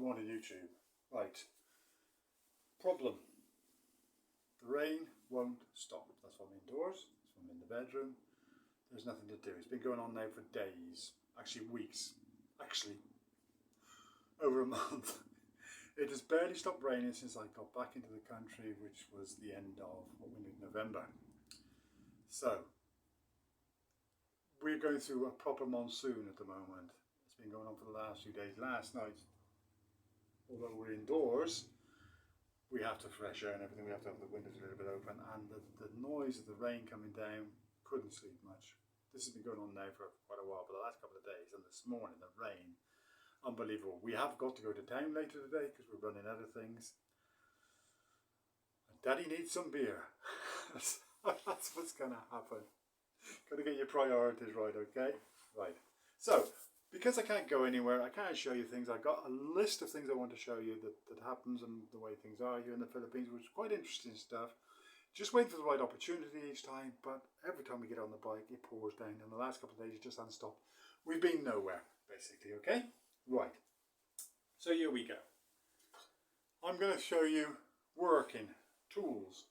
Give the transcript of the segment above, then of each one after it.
one on YouTube. Right. Problem. The rain won't stop. That's why I'm indoors. That's why I'm in the bedroom. There's nothing to do. It's been going on now for days. Actually weeks. Actually over a month. It has barely stopped raining since I got back into the country, which was the end of November. So we're going through a proper monsoon at the moment. It's been going on for the last few days. Last night, although we're indoors, we have to fresh air and everything. We have to have the windows a little bit open, and the noise of the rain coming down, couldn't sleep much. This has been going on now for quite a while, but the last couple of days, and this morning the rain, unbelievable. We have got to go to town later today because we're running out of things. And Daddy needs some beer. That's what's going to happen. Got to get your priorities right, okay? Right. So, because I can't go anywhere, I can't show you things. I've got a list of things I want to show you that happens and the way things are here in the Philippines, which is quite interesting stuff. Just waiting for the right opportunity each time, but every time we get on the bike, it pours down. And the last couple of days, it just hasn't stopped. We've been nowhere, basically, okay? Right. So here we go. I'm going to show you working tools,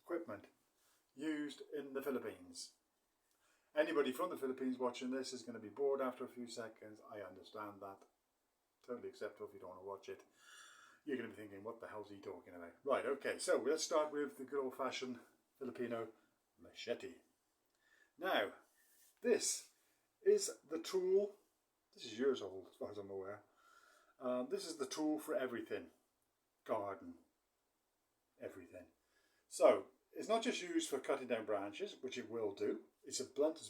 equipment used in the Philippines. Anybody from the Philippines watching this is going to be bored after a few seconds. I understand that. Totally acceptable if you don't want to watch it. You're going to be thinking, what the hell's he talking about? Right, okay, so let's start with the good old-fashioned Filipino machete. Now, this is the tool. This is years old, as far as I'm aware. This is the tool for everything. Garden. Everything. So, it's not just used for cutting down branches, which it will do. It's as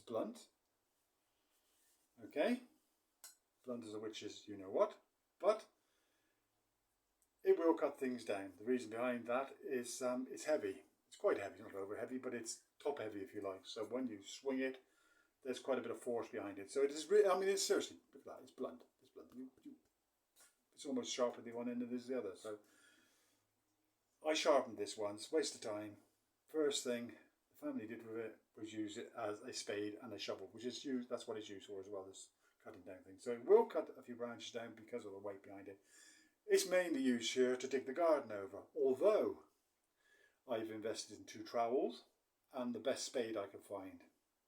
blunt. Okay? Blunt as a witch is you know what. But it will cut things down. The reason behind that is it's heavy. It's quite heavy, not over heavy, but it's top heavy if you like. So when you swing it, there's quite a bit of force behind it. So it is really, I mean, it's seriously, look at that, it's blunt. It's blunt. It's almost sharper the one end as the other. So I sharpened this once, waste of time. First thing the family did with it was use it as a spade and a shovel, which is used, that's what it's used for as well as cutting down things. So it will cut a few branches down because of the weight behind it. It's mainly used here to dig the garden over, although I've invested in 2 trowels and the best spade I could find,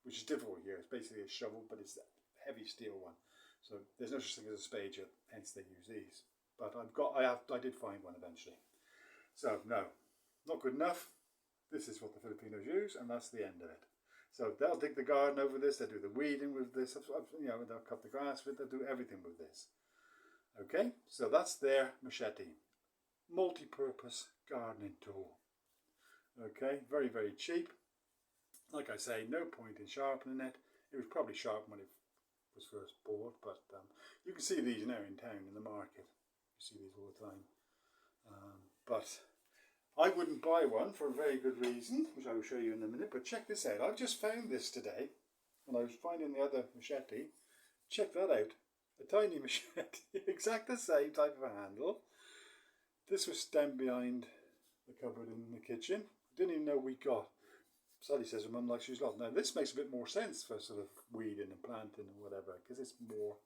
which is difficult here. It's basically a shovel, but it's a heavy steel one. So there's no such thing as a spade yet, hence they use these. But I did find one eventually. So no, not good enough. This is what the Filipinos use, and that's the end of it. So they'll dig the garden over this, they'll do the weeding with this, you know, they'll cut the grass with it, they'll do everything with this. Okay, so that's their machete. Multi-purpose gardening tool. Okay, very, very cheap. Like I say, no point in sharpening it. It was probably sharp when it was first bought, but you can see these now in town in the market. You see these all the time. But I wouldn't buy one for a very good reason, which I will show you in a minute. But check this out. I've just found this today, and I was finding the other machete. Check that out. A tiny machete, exact the same type of a handle. This was down behind the cupboard in the kitchen. Didn't even know we got. Sally says her mum likes to use a lot. Now this makes a bit more sense for sort of weeding and planting and whatever, because it's more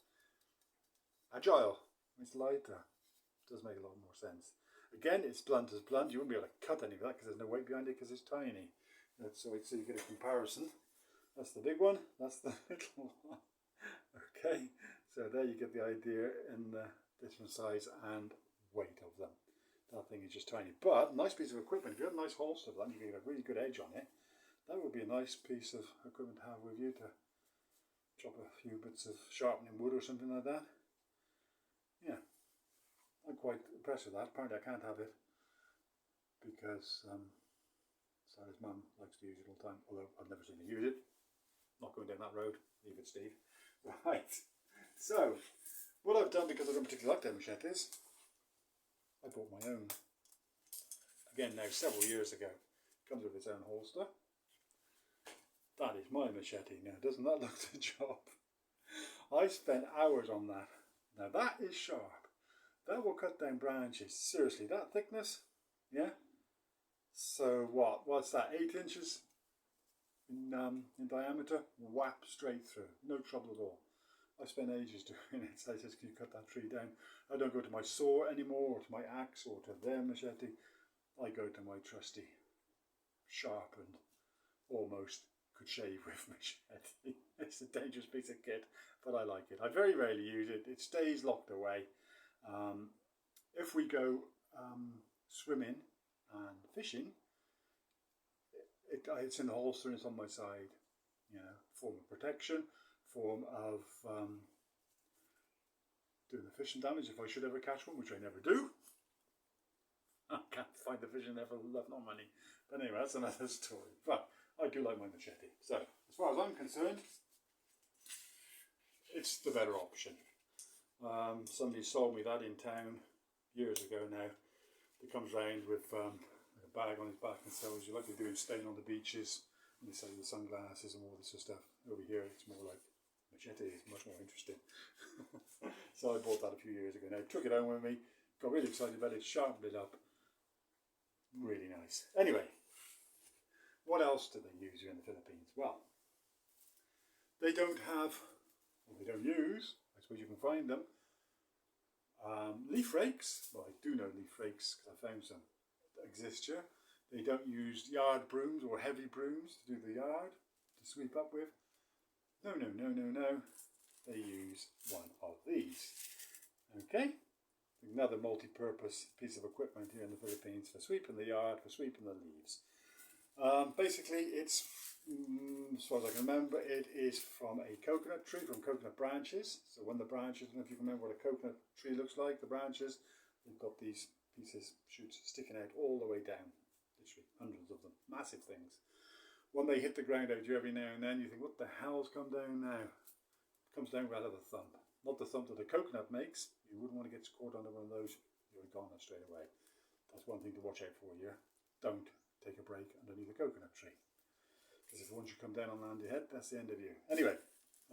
agile. It's lighter. It does make a lot more sense. Again, it's blunt as blunt. You won't be able to cut any of that because there's no weight behind it because it's tiny. So you get a comparison. That's the big one. That's the little one. Okay, so there you get the idea in the different size and weight of them. That thing is just tiny, but nice piece of equipment. If you have a nice holster for that, you can get a really good edge on it. That would be a nice piece of equipment to have with you to chop a few bits of sharpening wood or something like that. Yeah, I'm quite impressed with that. Apparently I can't have it because Sarah's mum likes to use it all the time, although I've never seen her use it. Not going down that road. Leave it, Steve. Right. So, what I've done, because I don't particularly like their machetes, I bought my own. Again, now several years ago. Comes with its own holster. That is my machete. Now, doesn't that look the job? I spent hours on that. Now, that is sharp. That will cut down branches. Seriously, that thickness, yeah? So what's that, 8 inches in diameter? Whap straight through. No trouble at all. I spent ages doing it. So I said, can you cut that tree down? I don't go to my saw anymore, or to my axe, or to their machete. I go to my trusty, sharpened, almost could shave with machete. It's a dangerous piece of kit, but I like it. I very rarely use it. It stays locked away. If we go swimming and fishing, it's in the holster and it's on my side. You know, form of protection, form of doing the fishing damage if I should ever catch one, which I never do. I can't find the fish and never love no money. But anyway, that's another story. But I do like my machete. So, as far as I'm concerned, it's the better option. Somebody sold me that in town years ago now. He comes round with a bag on his back and says, you like to do staying on the beaches, and they sell you the sunglasses and all this sort of stuff. Over here, it's more like machete, it's much more interesting. So I bought that a few years ago now. Took it home with me, got really excited about it, sharpened it up. Really nice. Anyway, what else do they use here in the Philippines? Well, they don't have, or they don't use, I suppose you can find them, leaf rakes. Well, I do know leaf rakes because I found some that exist here. They don't use yard brooms or heavy brooms to do the yard, to sweep up with. No. They use one of these. Okay? Another multi-purpose piece of equipment here in the Philippines for sweeping the yard, for sweeping the leaves. Basically, it's, as far as I can remember, it is from a coconut tree, from coconut branches. So when the branches, I don't know if you can remember what a coconut tree looks like, the branches, they've got these pieces, shoots sticking out all the way down, literally hundreds of them, massive things. When they hit the ground out you every now and then, you think, what the hell's come down now? It comes down rather the thump. Not the thump that a coconut makes. You wouldn't want to get caught under one of those, you're gone straight away. That's one thing to watch out for here. Don't take a break underneath a coconut tree. Because if once you come down on land your head, that's the end of you. Anyway,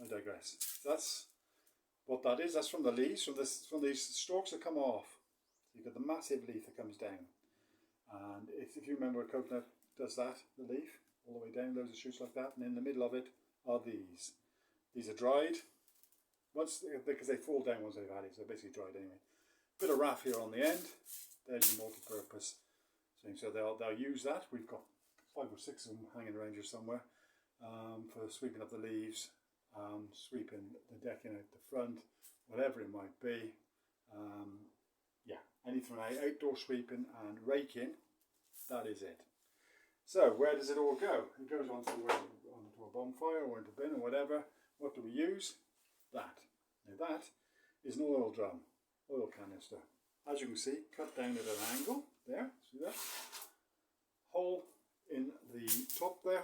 I digress. That's what that is. That's from the leaves, from these stalks that come off. So you've got the massive leaf that comes down. And if you remember a coconut does that, the leaf, all the way down, loads of shoots like that, and in the middle of it are these. These are dried, because they fall down once they've had it, so they're basically dried anyway. Bit of raff here on the end, there's your multi-purpose thing, so they'll use that. We've got 5 or 6 of them hanging around here somewhere for sweeping up the leaves, sweeping the decking out the front, whatever it might be. Yeah, anything outdoor sweeping and raking, that is it. So where does it all go? It goes onto a bonfire or into a bin or whatever. What do we use? That. Now that is an oil drum, oil canister. As you can see, cut down at an angle. There, see that? Hole in the top there.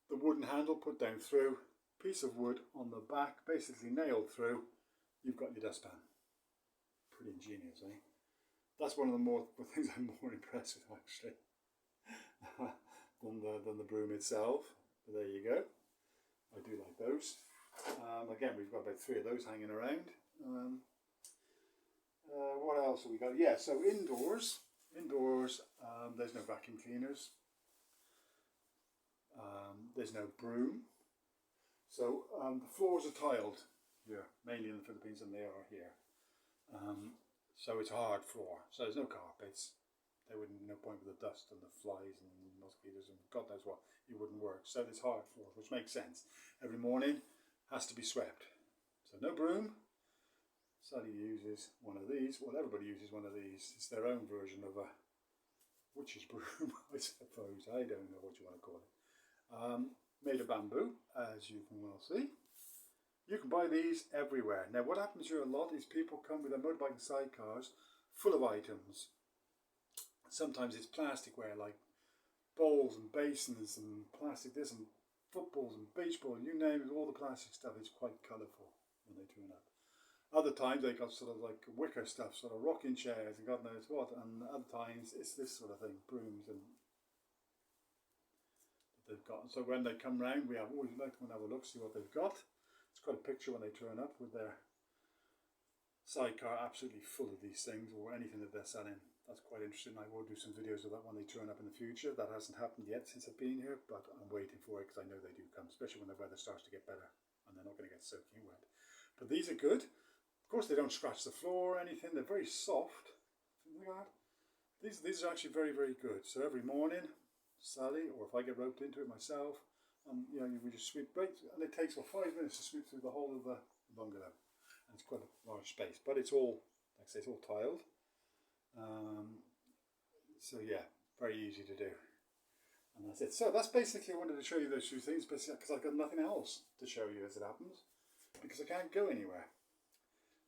The wooden handle put down through. Piece of wood on the back, basically nailed through. You've got your dustpan. Pretty ingenious, eh? That's one of the things I'm more impressed with actually than the broom itself. But there you go. I do like those. Again, we've got about 3 of those hanging around. What else have we got? Yeah, so indoors, there's no vacuum cleaners. There's no broom. So the floors are tiled here, mainly in the Philippines, and they are here. So it's a hard floor. So there's no carpets. There wouldn't be no point with the dust and the flies and mosquitoes and God knows what. It wouldn't work. So there's hard floors, which makes sense. Every morning has to be swept. So no broom. Sally uses one of these. Well, everybody uses one of these. It's their own version of a witch's broom, I suppose. I don't know what you want to call it. Made of bamboo, as you can well see. You can buy these everywhere. Now, what happens here a lot is people come with their motorbike and sidecars full of items. Sometimes it's plasticware like bowls and basins and plastic this and footballs and beach balls, you name it, all the plastic stuff is quite colourful when they turn up. Other times they got sort of like wicker stuff, sort of rocking chairs and God knows what, and other times it's this sort of thing, brooms and they've got. So when they come round, we always like to come and have a look, see what they've got. It's quite a picture when they turn up with their sidecar absolutely full of these things or anything that they're selling. That's quite interesting. I will do some videos of that when they turn up in the future. That hasn't happened yet since I've been here, but I'm waiting for it because I know they do come, especially when the weather starts to get better and they're not going to get soaking wet. But these are good. Of course, they don't scratch the floor or anything. They're very soft. Look at that. These are actually very, very good. So every morning, Sally, or if I get roped into it myself, you know, we just sweep right, and it takes about 5 minutes to sweep through the whole of the bungalow. And it's quite a large space, but it's all, like I say, it's all tiled. So yeah, very easy to do. And that's it. So that's basically, I wanted to show you those two things, because I've got nothing else to show you as it happens, because I can't go anywhere.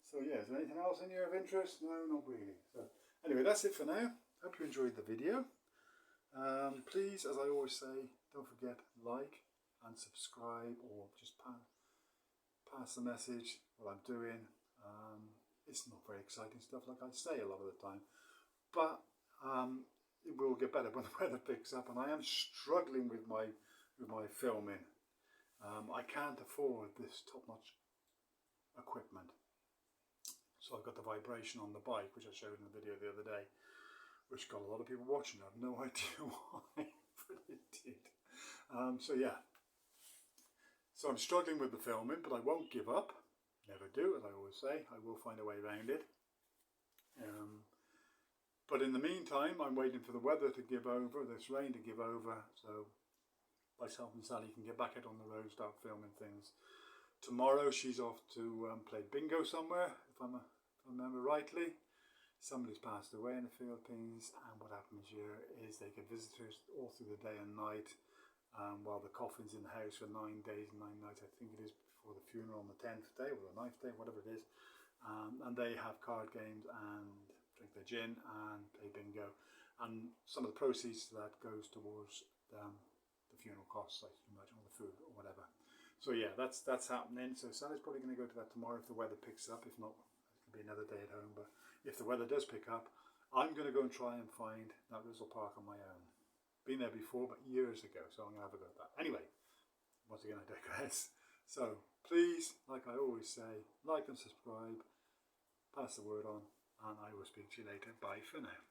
So yeah, is there anything else in here of interest? No, not really. So anyway, that's it for now. Hope you enjoyed the video. Please, as I always say, don't forget, like and subscribe, or just pass the message what I'm doing. It's not very exciting stuff, like I say a lot of the time, but it will get better when the weather picks up, and I am struggling with my filming. I can't afford this top-notch equipment, so I've got the vibration on the bike, which I showed in the video the other day, which got a lot of people watching. I have no idea why, but it did. So yeah, so I'm struggling with the filming, but I won't give up. Never do, as I always say. I will find a way around it. But in the meantime, I'm waiting for the weather to give over, this rain to give over, so myself and Sally can get back out on the road, start filming things. Tomorrow she's off to play bingo somewhere, if I remember rightly. Somebody's passed away in the Philippines, and what happens here is they get visitors all through the day and night, while the coffin's in the house for 9 days and 9 nights, I think it is, before the funeral on the 10th day or the 9th day, whatever it is. And they have card games and drink their gin and play bingo, and some of the proceeds to that goes towards the funeral costs, like you imagine, all the food or whatever. So yeah, that's happening. So Sally's probably going to go to that tomorrow if the weather picks up. If not, it'll be another day at home. But if the weather does pick up, I'm going to go and try and find that little park on my own. Been there before, but years ago, so I'm going to have a go at that. Anyway, once again, I digress. So please, like I always say, like and subscribe, pass the word on, and I will speak to you later. Bye for now.